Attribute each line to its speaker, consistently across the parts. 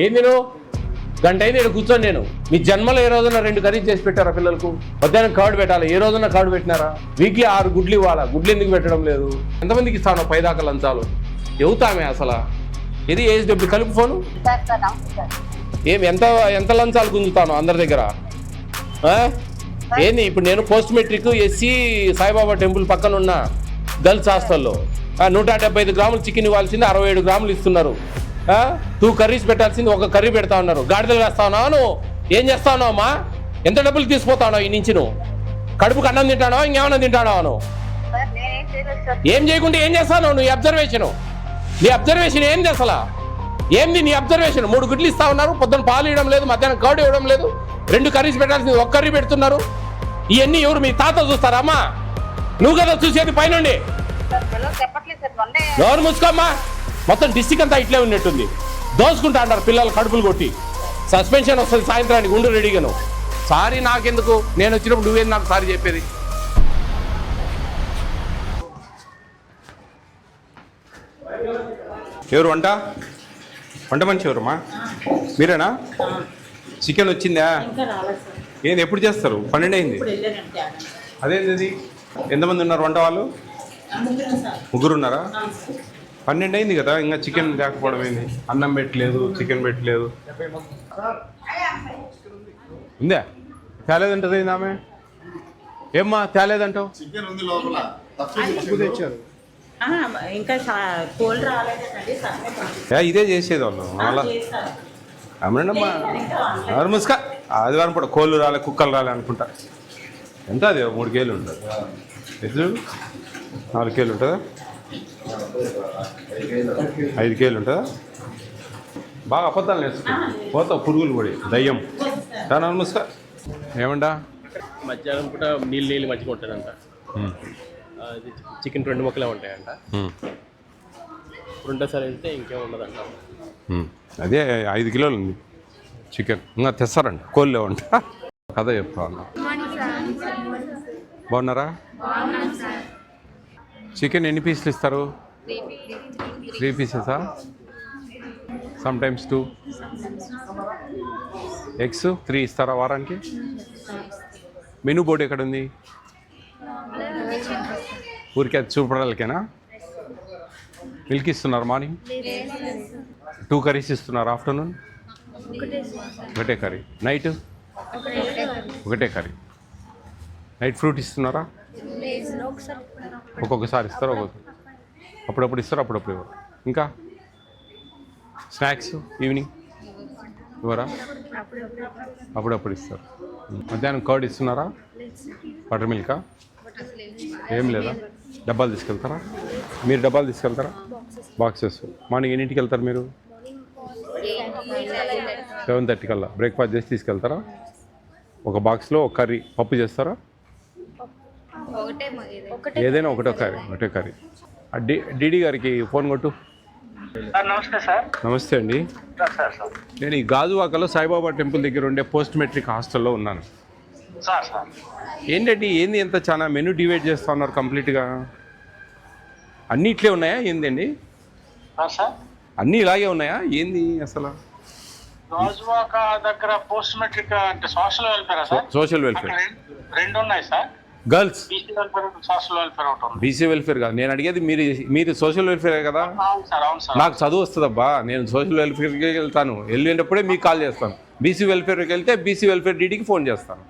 Speaker 1: ఏంది నువ్వు గంట అయింది ఇక్కడ కూర్చొని నేను మీ జన్మలో ఏ రోజున 2 కర్రీస్ చేసి పెట్టారా పిల్లలకు? మధ్యాహ్నం కర్డ్ పెట్టాలి, ఏ రోజున కర్డ్ పెట్టినారా? వీక్లీ 6 గుడ్లు ఇవ్వాలా, గుడ్లు ఎందుకు పెట్టడం లేదు? ఎంతమందికి ఇస్తాను 10 దాకా లంచాలు? చెబుతామే అసలు ఇది ఏజ్ డబ్బులు కలుపు ఫోను ఏమి ఎంత లంచాలు గుంజుతాను అందరి దగ్గర? ఏంది ఇప్పుడు నేను post matric SC Saibaba temple పక్కన ఉన్న గర్ల్స్ హాస్టల్లో 175 గ్రాములు చికెన్ ఇవ్వాల్సింది 67 గ్రాములు ఇస్తున్నారు. 2 కర్రీస్ పెట్టాల్సింది 1 కర్రీ పెడతా ఉన్నారు. గాడిదలు వేస్తా ఉన్నావు నువ్వు? ఏం చేస్తా ఉన్నావు అమ్మా? ఎంత డబ్బులు తీసుకుపోతా ఉన్నావు ఈ నుంచి? నువ్వు కడుపుకి అన్నం తింటానో ఇంకేమన్నా తింటానో? నువ్వు ఏం చేయకుండా ఏం చేస్తావు నువ్వు? నీ అబ్జర్వేషన్ ఏంది అసలు? ఏంది నీ అబ్జర్వేషన్? 3 గుడ్లు ఇస్తా ఉన్నారు, పొద్దున్న పాలు ఇవ్వడం లేదు, మధ్యాహ్నం కర్డ్ ఇవ్వడం లేదు, 2 కర్రీస్ పెట్టాల్సింది 1 కర్రీ పెడుతున్నారు. ఇవన్నీ ఎవరు మీ తాత చూస్తారా అమ్మా? నువ్వు కదా చూసేది పైనుండి. ఎవరు ముసుకోమ్మా? మొత్తం డిస్టిక్ అంతా ఇట్లే ఉన్నట్టుంది. దోసుకుంటా అంటారు పిల్లలు కడుపులు కొట్టి. సస్పెన్షన్ వస్తుంది సాయంత్రానికి, ఉండు రెడీగాను. సారీ నాకెందుకు? నేను వచ్చినప్పుడు నువ్వేది నాకు సారీ చెప్పేది? ఎవరు వంట మనిషి ఎవరమ్మా? మీరేనా? చికెన్ వచ్చిందా? ఏంది ఎప్పుడు చేస్తారు? 12 అయింది. అదేంది? ఎంతమంది ఉన్నారు వంట వాళ్ళు? 3 ఉన్నారా? 12 అయింది కదా, ఇంకా చికెన్ లేకపోవడం ఏంది? అన్నం పెట్టలేదు, చికెన్ పెట్టలేదు. ఉందా? తేలేదంటది ఆమె. ఏమ్మా తేలేదంటావు? ఇదే చేసేది వాళ్ళు అలా. అమ్మా ముసుక ఆదివారం పూట కోళ్ళు రాలే, కుక్కలు రాలే అనుకుంటా. ఎంత అది? 3 కేజీలు ఉంటుంది. ఎదురు 4 కేజీలు ఉంటుందా? 5 కేజీలు ఉంటుందా? బాగా అబద్ధాలు నేర్చుకో పోతావు, పురుగులు పడి దయ్యం. చాలా ముసుక ఏమంటా?
Speaker 2: మధ్యాహ్నం పూట నీళ్ళు మంచిగా ఉంటుందంట. చికెన్ 2 ముక్కలే ఉంటాయంట. రెండోసారి వెళ్తే ఇంకేం ఉండదంట.
Speaker 1: అదే 5 కిలోలు ఉంది చికెన్. ఇంకా తెస్తారంట, కోళ్ళే వంట. కథ చెప్తా ఉన్నా. బాగున్నారా? చికెన్ ఎన్ని పీసులు ఇస్తారు? 3 పీసెసా? Some times 2. ఎగ్స్ 3 ఇస్తారా వారానికి? మెనూ బోర్డు ఎక్కడ ఉంది? ఊరికే చూపడాలకేనా? మిల్క్ ఇస్తున్నారు మార్నింగ్? 2 కర్రీస్ ఇస్తున్నారు ఆఫ్టర్నూన్? ఒకటే కర్రీ. నైట్ ఒకటే కర్రీ. నైట్ ఫ్రూట్ ఇస్తున్నారా? ఒక్కొక్కసారి ఇస్తారు, అప్పుడప్పుడు ఇస్తారు, అప్పుడప్పుడు ఇవ్వరు. ఇంకా స్నాక్స్ ఈవినింగ్ ఇవ్వరా? అప్పుడప్పుడు ఇస్తారు. మధ్యాహ్నం కర్డ్ ఇస్తున్నారా? బటర్ మిల్కా? ఏం లేదా? డబ్బాలు తీసుకెళ్తారా? మీరు డబ్బాలు తీసుకెళ్తారా? బాక్సెస్. మార్నింగ్ ఎన్నింటికి వెళ్తారు మీరు? 7:30 కల్లా బ్రేక్ఫాస్ట్ చేసి తీసుకెళ్తారా? ఒక బాక్స్లో 1 కర్రీ పప్పు చేస్తారా? ఏదైనా ఒకటే కర్రీ. డిడి గారికి ఫోన్ కొట్టు.
Speaker 3: నమస్తే సార్.
Speaker 1: నమస్తే అండి. నేను ఈ గాజువాకలో సాయిబాబా టెంపుల్ దగ్గర ఉండే పోస్ట్ మెట్రిక్ హాస్టల్లో ఉన్నాను. ఏంటండి ఏంది ఎంత చాలా మెనూ డివైడ్ చేస్తూ ఉన్నారు కంప్లీట్గా? అన్నీ ఇట్లే ఉన్నాయా ఏందండి? అన్నీ ఇలాగే ఉన్నాయా ఏంది అసలు?
Speaker 3: గాజువాక దగ్గర పోస్ట్ మెట్రిక్ అంటే social welfare sir?
Speaker 1: Social welfare
Speaker 3: 2 ఉన్నాయి sir.
Speaker 1: Girls
Speaker 3: BC welfare, social welfare ఒకటి ఉంది.
Speaker 1: బీసీ వెల్ఫేర్ కాదు నేను అడిగేది. మీరు సోషల్ వెల్ఫేర్ కదా?
Speaker 3: అవును సార్.
Speaker 1: నాకు చదువు వస్తుందబ్బా. నేను సోషల్ వెల్ఫేర్కి వెళ్తాను, వెళ్ళేటప్పుడే మీకు కాల్ చేస్తాను. బీసీ వెల్ఫేర్కి వెళ్తే బీసీ వెల్ఫేర్ డీడీకి ఫోన్ చేస్తాను.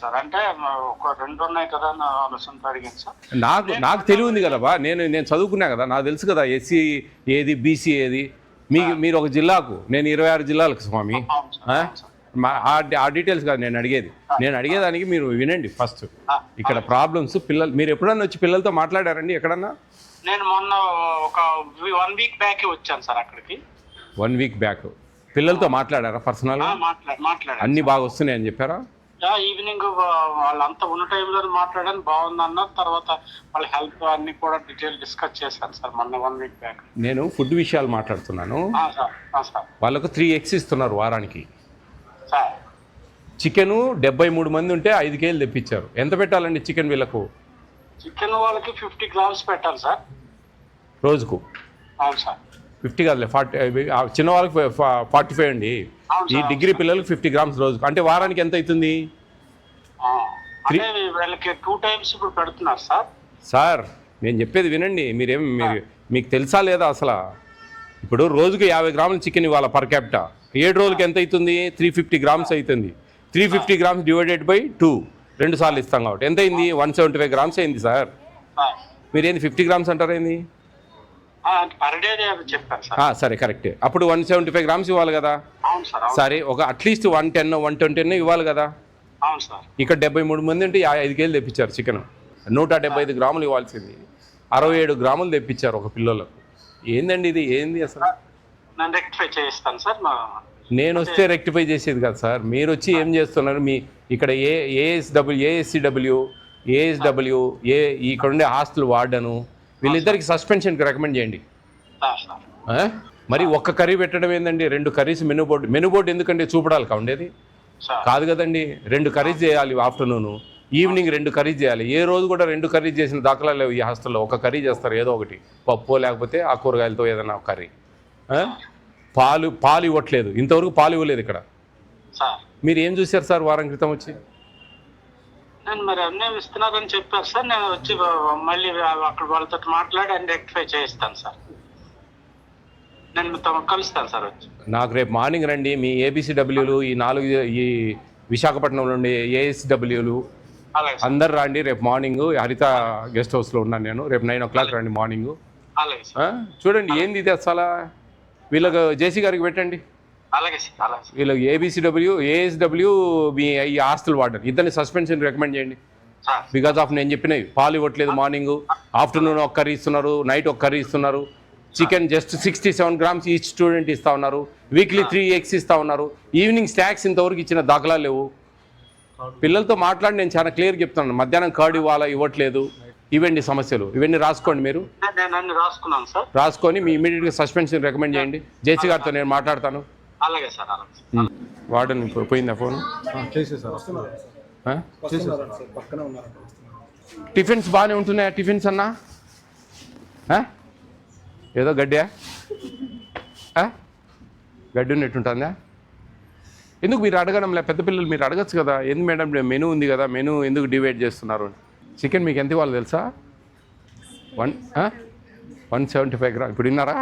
Speaker 3: సార్ అంటే ఒక 2 ఉన్నాయి కదా అని ఆలోచనతో అడిగాను సార్.
Speaker 1: నాకు తెలివి ఉంది కదా బా. నేను చదువుకున్నా కదా, నాకు తెలుసు కదా ఎస్సీ ఏది బీసీ ఏది. మీరు ఒక జిల్లాకు, నేను 26 జిల్లాలకు స్వామి. ఆ డీటెయిల్స్ కాదు నేను అడిగేది. నేను అడిగేదానికి మీరు వినండి ఫస్ట్. ఇక్కడ ప్రాబ్లమ్స్ పిల్లలు. మీరు ఎప్పుడన్నా వచ్చి పిల్లలతో మాట్లాడారండి ఎక్కడన్నా?
Speaker 3: నేను మొన్న ఒక 1 వీక్ బ్యాక్ వచ్చాను సార్ అక్కడికి.
Speaker 1: 1 వీక్ బ్యాక్ పిల్లలతో మాట్లాడారా పర్సనల్?
Speaker 3: మాట్లాడారు.
Speaker 1: అన్ని బాగా వస్తున్నాయని చెప్పారా?
Speaker 3: ఈవినింగ్ వాళ్ళంతా ఉన్న టైంలో మాట్లాడాను, బాగుంది అన్నారు. తర్వాత వాళ్ళ హెల్త్ అన్ని కూడా డీటెయిల్ డిస్కస్ చేశాను సార్ మొన్న 1 వీక్ బ్యాక్.
Speaker 1: నేను ఫుడ్ విషయాలు మాట్లాడుతున్నాను.
Speaker 3: సార్
Speaker 1: వాళ్ళకు 3 ఎగ్స్ ఇస్తున్నారు వారానికి. చికెను 73 మంది ఉంటే 5 కేజీలు తెప్పించారు. ఎంత పెట్టాలండి చికెన్ వీళ్ళకు?
Speaker 3: చికెన్ వాళ్ళకి 50 గ్రామ్స్ పెట్టాలి సార్
Speaker 1: రోజుకు.
Speaker 3: అవును సార్.
Speaker 1: 50 కాదులే 40, చిన్న వాళ్ళకి 45 అండి.
Speaker 3: అవును
Speaker 1: ఈ
Speaker 3: సార్.
Speaker 1: డిగ్రీ పిల్లలకి 50 గ్రామ్స్ రోజుకు, అంటే వారానికి ఎంత అవుతుంది?
Speaker 3: అంటే వీళ్ళకి 2 times ఇప్పుడు పెడుతున్నారు సార్.
Speaker 1: సార్ నేను చెప్పేది వినండి, మీకు తెలుసా లేదా అసలు? ఇప్పుడు రోజుకి 50 గ్రాముల చికెన్ ఇవ్వాలి పర్ క్యాపిటా. 7 రోజులకి ఎంత అవుతుంది? 350 గ్రామ్స్ అవుతుంది. 350 గ్రామ్స్ డివైడెడ్ బై 2, 2 సార్లు ఇస్తాం కాబట్టి ఎంత అయింది? 175 గ్రామ్స్ అయింది సార్. మీరేంది 50 గ్రామ్స్ అంటారు ఏంది?
Speaker 3: పర్ డే చెప్పారు సార్.
Speaker 1: సరే కరెక్టే. అప్పుడు 175 గ్రామ్స్ ఇవ్వాలి కదా.
Speaker 3: అవును సార్.
Speaker 1: సరే ఒక అట్లీస్ట్ 110, 120 ఇవ్వాలి కదా.
Speaker 3: అవును సార్.
Speaker 1: ఇక్కడ 73 మంది ఉంటే 5 కేజీలు తెప్పించారు చికెన్. 175 గ్రాములు ఇవ్వాల్సింది 67 గ్రాములు తెప్పించారు ఒక పిల్లలకు. ఏందండి ఇది? ఏంది అసలు?
Speaker 3: నేను రెక్టిఫై చేయిస్తాను సార్.
Speaker 1: నేను వస్తే రెక్టిఫై చేసేది కదా సార్. మీరు వచ్చి ఏం చేస్తున్నారు? మీ ఇక్కడ ఏఎస్సిడబ్ల్యూ ఇక్కడ ఉండే హాస్టల్ వార్డను వీళ్ళిద్దరికి సస్పెన్షన్కి రికమెండ్ చేయండి. మరి ఒక్క కర్రీ పెట్టడం ఏందండి? 2 కర్రీస్ మెనూ బోర్డు ఎందుకండి? చూపడాలి ఉండేది కాదు కదండి. 2 కర్రీస్ చేయాలి ఆఫ్టర్నూను, ఈవినింగ్ 2 కర్రీస్ చేయాలి. ఏ రోజు కూడా 2 కర్రీస్ చేసిన దాఖలాలు లేవు ఈ హాస్టల్లో. ఒక కర్రీ చేస్తారు, ఏదో ఒకటి పప్పు లేకపోతే ఆ కూరగాయలతో ఏదైనా ఒక కర్రీ. పాలు ఇవ్వట్లేదు, ఇంతవరకు పాలు ఇవ్వలేదు ఇక్కడ. మీరు ఏం చూశారు సార్ వారం క్రితం వచ్చి?
Speaker 3: నేను మరి అన్నీ ఇస్తున్నారని చెప్పారు సార్. నేను వచ్చి మళ్ళీ అక్కడ వాళ్ళతో మాట్లాడి అన్ని రెక్టిఫై చేయిస్తాను సార్. నేను కలుస్తాను సార్ వచ్చి.
Speaker 1: నాకు రేపు మార్నింగ్ రండి. మీ ఏబిసిడబ్ల్యూలు ఈ విశాఖపట్నంలో ఉండే ఏఎస్డబ్ల్యూలు అందరు రండి రేపు మార్నింగ్. హరిత గెస్ట్ హౌస్లో ఉన్నాను నేను. రేపు 9 o'clock రండి మార్నింగ్. చూడండి ఏంది ఇది అసలు. వీళ్ళకి జేసీ గారికి పెట్టండి. వీళ్ళకి ఏఎస్డబ్ల్యూ మీ ఈ హాస్టల్ వార్డెన్ ఇద్దరిని సస్పెన్షన్ రికమెండ్ చేయండి. బికాస్ ఆఫ్ నేను చెప్పినవి పాలు ఇవ్వట్లేదు, మార్నింగ్ ఆఫ్టర్నూన్ ఒక కర్రీ ఇస్తున్నారు, నైట్ ఒక కర్రీ ఇస్తున్నారు. Chicken just 67 grams each student ఇస్తా ఉన్నారు. వీక్లీ 3 eggs ఇస్తా ఉన్నారు. ఈవినింగ్ స్నాక్స్ ఇంతవరకు ఇచ్చిన దాఖలా లేవు. పిల్లలతో మాట్లాడి నేను చాలా క్లియర్ చెప్తున్నాను. మధ్యాహ్నం కర్డ్ ఇవ్వట్లేదు. ఇవన్నీ సమస్యలు, ఇవన్నీ రాసుకోండి మీరు.
Speaker 3: రాసుకున్నాను సార్.
Speaker 1: రాసుకొని మీ ఇమీడియట్గా సస్పెన్షన్ రికమెండ్ చేయండి. జేసీ గారితో నేను మాట్లాడతాను.
Speaker 3: అలాగే సార్.
Speaker 1: వార్డెన్ పోయిందా ఫోన్? టిఫిన్స్ బాగానే ఉంటున్నాయా? టిఫిన్స్ అన్నా ఏదో గడ్డి ఉన్నట్టుంటుందా? ఎందుకు మీరు అడగడంలే? పెద్ద పిల్లలు మీరు అడగచ్చు కదా. ఎందుకు మేడం మెనూ ఉంది కదా, మెనూ ఎందుకు డివైడ్ చేస్తున్నారు? చికెన్ మీకు ఎంత ఇవ్వాలి తెలుసా? 175 గ్రామ్స్. ఇప్పుడు విన్నారా?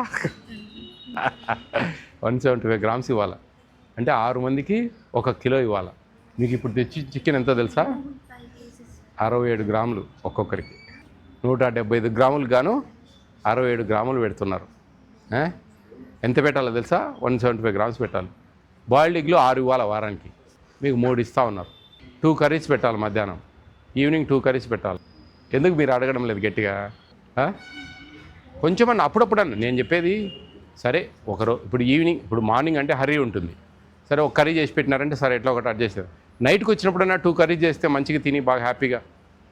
Speaker 1: 175 గ్రామ్స్ ఇవ్వాలి అంటే 6 మందికి 1 కిలో ఇవ్వాలి. మీకు ఇప్పుడు తెచ్చి చికెన్ ఎంత తెలుసా? 67 గ్రాములు ఒక్కొక్కరికి. 175 గ్రాములు గాను 67 గ్రాములు పెడుతున్నారు. ఎంత పెట్టాలో తెలుసా? 175 గ్రామ్స్ పెట్టాలి. బాయిల్డ్ ఎగ్లు 6 ఇవ్వాలి వారానికి. మీకు 3 ఇస్తూ ఉన్నారు. 2 కర్రీస్ పెట్టాలి మధ్యాహ్నం, ఈవినింగ్ 2 కర్రీస్ పెట్టాలి. ఎందుకు మీరు అడగడం లేదు గట్టిగా? కొంచెమన్నా అప్పుడప్పుడన్నా నేను చెప్పేది. సరే ఇప్పుడు మార్నింగ్ అంటే హరీ ఉంటుంది. సరే ఒక కర్రీ చేసి పెట్టినారంటే సరే ఎట్లా ఒకటి అడ్జస్ట్ చేస్తారు. నైట్కి వచ్చినప్పుడన్నా 2 కర్రీస్ చేస్తే మంచిగా తిని బాగా హ్యాపీగా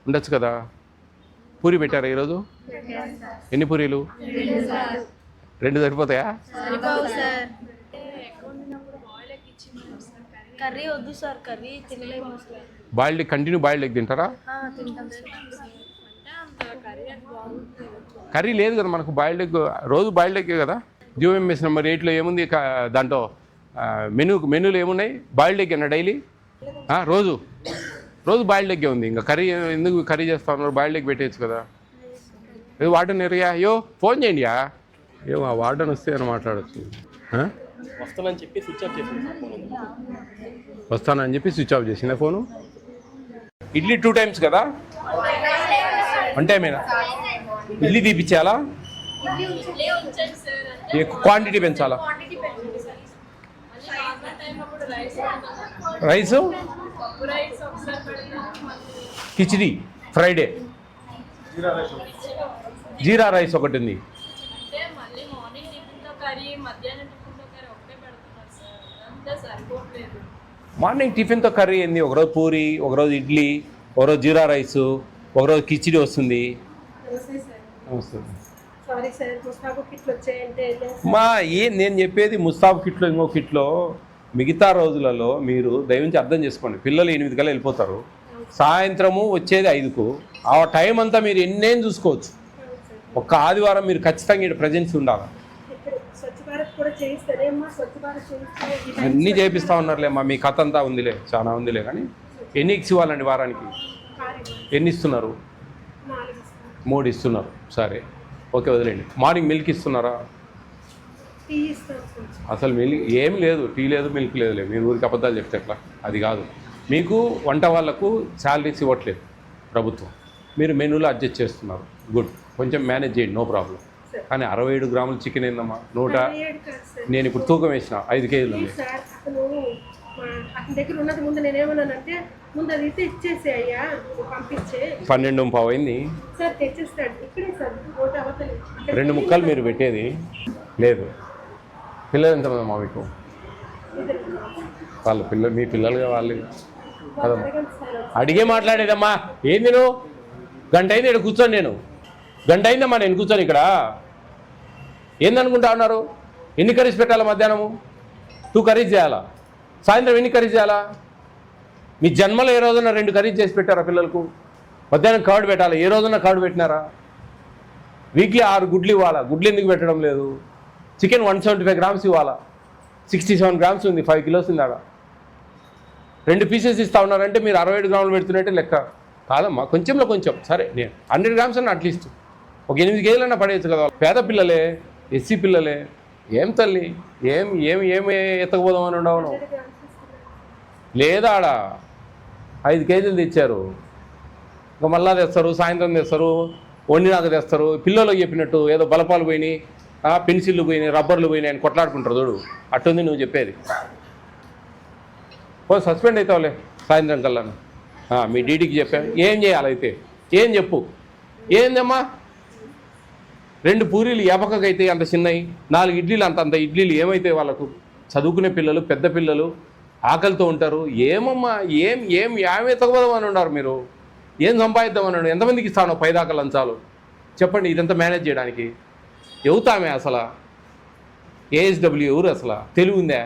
Speaker 1: ఉండొచ్చు కదా. పూరి పెట్టారా ఈరోజు? ఎన్ని పూరీలు? 2 సరిపోతాయా? బాయిల్డ్ కంటిన్యూ బాయిల్డ్ ఎగ్ తింటారా? కర్రీ లేదు కదా మనకు. బాయిల్డ్ ఎగ్ రోజు బాయిల్డ్ ఎగ్ కదా. జియోఎంఎస్ నెంబర్ 8లో ఏముంది దాంట్లో? మెనూలు ఏమున్నాయి? బాయిల్డ్ ఎగ్ అన్న డైలీ రోజు బాయిల్డ్ ఎగ్గే ఉంది. ఇంకా కర్రీ ఎందుకు కర్రీ చేస్తా ఉన్నారు? బాయిల్డ్ ఎగ్ పెట్టేయచ్చు కదా. వార్డెన్ ఎరియా ఫోన్ చేయండి. ఆ వార్డెన్ వస్తే అని మాట్లాడచ్చు.
Speaker 2: వస్తానని చెప్పి స్విచ్ ఆఫ్ చేసింది.
Speaker 1: వస్తానని చెప్పి స్విచ్ ఆఫ్ చేసిందా ఫోను? ఇడ్లీ 2 times కదా? 1 time ఇడ్లీ తీపిచ్చేయాలా? క్వాంటిటీ పెంచాలా? Rice khichdi Friday, jeera rice ఒకటి ఉంది. మార్నింగ్ టిఫిన్తో కర్రీ ఏంది? ఒకరోజు పూరి, ఒకరోజు ఇడ్లీ, ఒకరోజు జీరా రైసు, ఒకరోజు కిచిడి వస్తుంది. నేను చెప్పేది ముస్తాబ్ కిట్లో ఇంకో కిట్లో. మిగతా రోజులలో మీరు దయవుంచి అర్థం చేసుకోండి. పిల్లలు 8 కల్లా వెళ్ళిపోతారు. సాయంత్రము వచ్చేది 5కు. ఆ టైం అంతా మీరు ఎన్నేం చూసుకోవచ్చు. ఒక్క ఆదివారం మీరు ఖచ్చితంగా ఇక్కడ ప్రజెన్స్ ఉండాలి.
Speaker 4: చేయిస్తారేమ్మా స్వచ్ఛ భారత్ చేయిస్తారు
Speaker 1: అన్నీ చేపిస్తూ ఉన్నారులేమ్మా, మీ కథ అంతా ఉందిలే, చాలా ఉందిలే. కానీ ఎన్ని ఎగ్స్ ఇవ్వాలండి వారానికి? ఎన్ని ఇస్తున్నారు? 3 ఇస్తున్నారు. సరే ఓకే, వదిలేండి. మార్నింగ్ మిల్క్ ఇస్తున్నారా?
Speaker 4: టీ ఇస్తాం సార్.
Speaker 1: అసలు మిల్క్ ఏం లేదు, టీ లేదు, మిల్క్ లేదు. మీ ఊరికి అబద్ధాలు చెప్తే ఎట్లా? అది కాదు. మీకు వంట వాళ్ళకు శాలరీస్ ఇవ్వట్లేదు ప్రభుత్వం, మీరు మెనూలో అడ్జస్ట్ చేస్తున్నారు. గుడ్, కొంచెం మేనేజ్ చేయండి, నో ప్రాబ్లం. కానీ 67 గ్రాముల చికెన్ ఏందమ్మా? నేను ఇప్పుడు తూకం వేసిన 5 కేజీలు ఉంది
Speaker 4: సార్. అతని దగ్గర ఉన్నది ముందు నేనేమన్నానంటే ముందు అది అయితే ఇచ్చేసి అయ్యా పంపించే
Speaker 1: 12:15 అయింది
Speaker 4: సార్. తెచ్చేస్తాడు ఇక్కడే సార్, ఓటు అవతలి
Speaker 1: 2 ముక్కలు మీరు పెట్టేది లేదు. పిల్లలు ఎంతమంది మా మీకు? వాళ్ళ పిల్లలు మీ పిల్లలుగా వాళ్ళు కదమ్మా. అడిగే మాట్లాడేదమ్మా. ఏంది నువ్వు? గంట అయింది ఇక్కడ కూర్చొని, నేను గంట అయిందమ్మా నేను కూర్చొని ఇక్కడ. ఏందనుకుంటా ఉన్నారు? ఎన్ని కర్రీస్ పెట్టాలా? మధ్యాహ్నము 2 కర్రీస్ చేయాలా? సాయంత్రం ఎన్ని కర్రీస్ చేయాలా? మీ జన్మలో ఏ రోజున 2 కర్రీస్ చేసి పెట్టారా పిల్లలకు? మధ్యాహ్నం కర్డ్ పెట్టాలి, ఏ రోజున కర్డ్ పెట్టినారా? వీక్లీ 6 గుడ్లు ఇవ్వాలా? గుడ్లు ఎందుకు పెట్టడం లేదు? చికెన్ 175 గ్రామ్స్ ఇవ్వాలా? 67 గ్రామ్స్ ఉంది, 5 కిలోస్ ఉంది ఆడ. 2 పీసెస్ ఇస్తా ఉన్నారంటే మీరు 67 గ్రాములు పెడుతున్నట్టే లెక్క కాదమ్మా. కొంచెంలో కొంచెం సరే, నేను 100 గ్రామ్స్ అన్న అట్లీస్ట్ ఒక 8 కేజీలన్నా పడేయచ్చు కదా. పేద పిల్లలే, ఎస్సీ పిల్లలే. ఏం తల్లి, ఏమి ఎత్తకపోదామని ఉండవు లేదా? ఆడ 5 కేజీలు తెచ్చారు, ఇంకా మళ్ళా తెస్తారు, సాయంత్రం తెస్తారు, వండినాక తెస్తారు. పిల్లలకు చెప్పినట్టు ఏదో బలపాలు పోయినాయి, పెన్సిళ్ళు పోయినాయి, రబ్బర్లు పోయినాయి అని కొట్లాడుకుంటారు చూడు, అట్టుంది నువ్వు చెప్పేది. సస్పెండ్ అవుతావులే సాయంత్రం కల్లా. మీ డీడీకి చెప్పాను. ఏం చేయాలైతే ఏం చెప్పు? ఏందమ్మా? 2 పూరీలు ఎపకకైతే అంత చిన్నవి, 4 ఇడ్లీలు అంత ఇడ్లీలు ఏమైతే వాళ్ళకు? చదువుకునే పిల్లలు, పెద్ద పిల్లలు ఆకలితో ఉంటారు. ఏమమ్మా ఏమే తగ్గదామని ఉన్నారు మీరు? ఏం సంపాదిద్దామన్నాడు? ఎంతమందికి ఇస్తాను 10 దాకా లంచాలు? చెప్పండి. ఇదంతా మేనేజ్ చేయడానికి ఎవతామే అసలు? ఏఎస్డబ్ల్యూ ఎవరు అసలు? తెలివి ఉందా?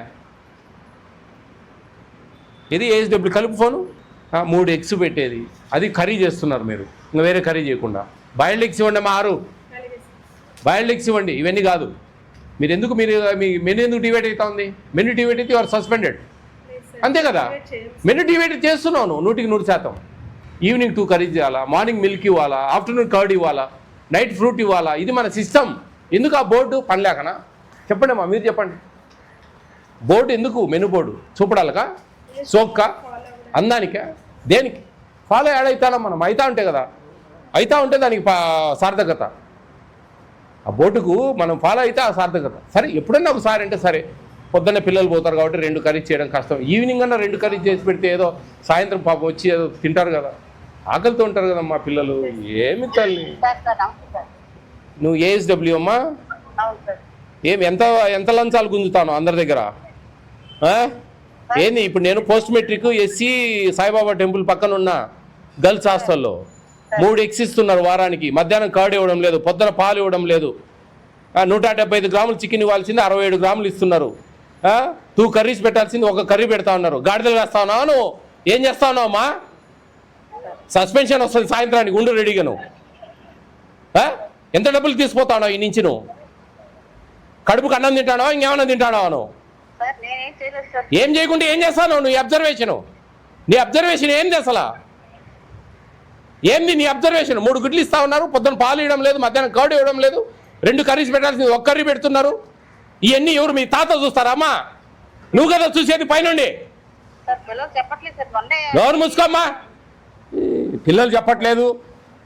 Speaker 1: ఇది ఏఎస్డబ్ల్యూ కలుపు ఫోను. 3 ఎగ్స్ పెట్టేది, అది కర్రీ చేస్తున్నారు మీరు, ఇంకా వేరే కర్రీ చేయకుండా. బాయిల్డ్ ఎగ్స్ ఇవ్వండి అమ్మా, 6 బాయిల్డ్ ఎగ్స్ ఇవ్వండి. ఇవన్నీ కాదు. మీరు మీ మెనూ ఎందుకు డివైడ్ అవుతా ఉంది? మెనూ డివైడ్ అయితే యువర్ సస్పెండెడ్, అంతే కదా? మెనూ డివైడ్ చేస్తున్నావు నువ్వు 100% ఈవినింగ్ 2 కర్రీస్ చేయాలా, మార్నింగ్ మిల్క్ ఇవ్వాలా, ఆఫ్టర్నూన్ కర్డ్ ఇవ్వాలా, నైట్ ఫ్రూట్ ఇవ్వాలా. ఇది మన సిస్టమ్. ఎందుకు ఆ బోర్డు పనిలేకనా? చెప్పండి అమ్మా, మీరు చెప్పండి. బోర్డు ఎందుకు? మెనూ బోర్డు చూపడాలకా? సోక్క అందానికా? దేనికి? ఫాలో యాడ్ మనం అవుతా ఉంటే కదా, అవుతా ఉంటే దానికి సార్థకత. ఆ బోర్డుకు మనం ఫాలో అయితే ఆ సార్థకత. సరే ఎప్పుడన్నా ఒకసారి అంటే సరే, పొద్దున్న పిల్లలు పోతారు కాబట్టి 2 కర్రీస్ చేయడం కష్టం. ఈవినింగ్ అన్నా 2 కర్రీస్ చేసి పెడితే ఏదో సాయంత్రం పాపం వచ్చి ఏదో తింటారు కదా, ఆకలితో ఉంటారు కదమ్మా పిల్లలు. ఏమి తల్లి నువ్వు? ఏఎస్డబ్ల్యూ అమ్మా? ఎంత లంచాలు గుంజుతాను అందరి దగ్గర? ఏంది ఇప్పుడు? నేను post matric SC Saibaba temple పక్కన ఉన్న గర్ల్స్ హాస్టల్లో 3 ఎగ్స్ ఇస్తున్నారు వారానికి. మధ్యాహ్నం కర్డ్ ఇవ్వడం లేదు, పొద్దున పాలు ఇవ్వడం లేదు. 175 గ్రాములు చికెన్ ఇవ్వాల్సింది 67 గ్రాములు ఇస్తున్నారు. 2 కర్రీస్ పెట్టాల్సింది 1 కర్రీ పెడతా ఉన్నారు. గాడిదలు వేస్తా ఉన్నావు నువ్వు? ఏం చేస్తా ఉన్నావు అమ్మా? సస్పెన్షన్ వస్తుంది సాయంత్రానికి, ఉండు రెడీగా. నువ్వు ఎంత డబ్బులు తీసుకుపోతా ఉన్నావు ఈ నుంచి? నువ్వు కడుపుకు అన్నం తింటానో ఇంకేమన్నా తింటానో? నువ్వు ఏం చేయకుండా ఏం చేస్తావు నువ్వు? నీ అబ్జర్వేషన్ ఏంది అసలు? ఏంది నీ అబ్జర్వేషన్? 3 గుడ్లు ఇస్తా ఉన్నారు, పొద్దున్న పాలు ఇవ్వడం లేదు, మధ్యాహ్నం కర్డ్ ఇవ్వడం లేదు, 2 కర్రీస్ పెట్టాల్సింది 1 కర్రీ పెడుతున్నారు. ఇవన్నీ ఎవరు? మీ తాత చూస్తారా అమ్మా? నువ్వు కదా చూసేది పైనుండి. ఎవరు మూసుకోమ్మా? పిల్లలు చెప్పట్లేదు,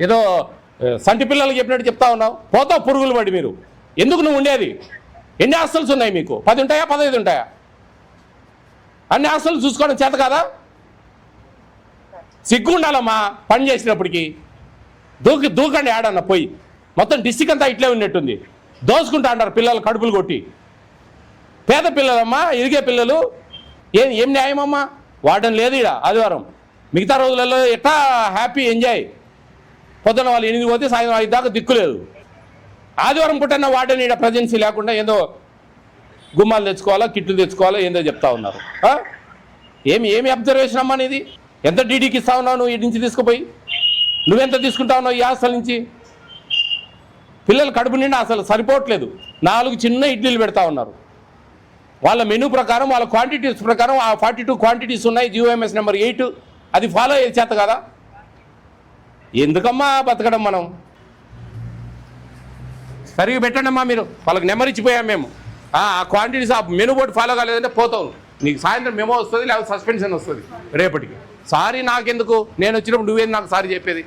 Speaker 1: ఏదో సంటి పిల్లలు చెప్పినట్టు చెప్తా ఉన్నావు. పోతావు పురుగులు పడి. మీరు ఎందుకు నువ్వు ఉండేది? ఎన్ని హాస్టల్స్ ఉన్నాయి మీకు? 10 ఉంటాయా 15 ఉంటాయా? అన్ని హాస్టల్స్ చూసుకోవడం చేత కాదా? సిగ్గు ఉండాలమ్మా పని చేసినప్పటికీ. దూకండి ఆడన్న పోయి. మొత్తం డిస్టిక్ అంతా ఇట్లే ఉన్నట్టుంది. దోసుకుంటా అంటారు పిల్లలు కడుపులు కొట్టి. పేద పిల్లలమ్మా, ఎదిగే పిల్లలు. ఏం న్యాయమమ్మా? వాడడం లేదు ఇక్కడ ఆదివారం. మిగతా రోజులలో ఎట్లా హ్యాపీ ఎంజాయ్. పొద్దున వాళ్ళు 8 పోతే సాయంత్రం 5 దాకా దిక్కులేదు. ఆదివారం పుట్టన్న వాడని ఇక్కడ ప్రజెన్సీ లేకుండా ఏదో గుమ్మాలు తెచ్చుకోవాలా, కిట్లు తెచ్చుకోవాలా, ఏందో చెప్తా ఉన్నారు. ఏమి అబ్జర్వేషన్ అమ్మా నీది? ఎంత డీడీకి ఇస్తా ఉన్నావు నువ్వు? ఇటు నుంచి తీసుకుపోయి నువ్వెంత తీసుకుంటా ఉన్నావు ఈ హాస్టల్ నుంచి? పిల్లలు కడుపు నిండా అసలు సరిపోవట్లేదు. 4 చిన్న ఇడ్లీలు పెడతా ఉన్నారు. వాళ్ళ మెనూ ప్రకారం వాళ్ళ క్వాంటిటీస్ ప్రకారం ఆ 42 క్వాంటిటీస్ ఉన్నాయి, GOMS నెంబర్ 8 అది ఫాలో అయ్యే చేత కదా. ఎందుకమ్మా బతకడం మనం? సరిగా పెట్టండి అమ్మా మీరు. వాళ్ళకి నెంబర్ ఇచ్చిపోయాం మేము. ఆ క్వాంటిటీస్ ఆ మెనూ బోర్డు ఫాలో కాలేదంటే పోతావు. నీకు సాయంత్రం మెమో వస్తుంది, లేకపోతే సస్పెన్షన్ వస్తుంది రేపటికి. సారీ నాకెందుకు? నేను వచ్చినప్పుడు నువ్వేది నాకు సారీ చెప్పేది?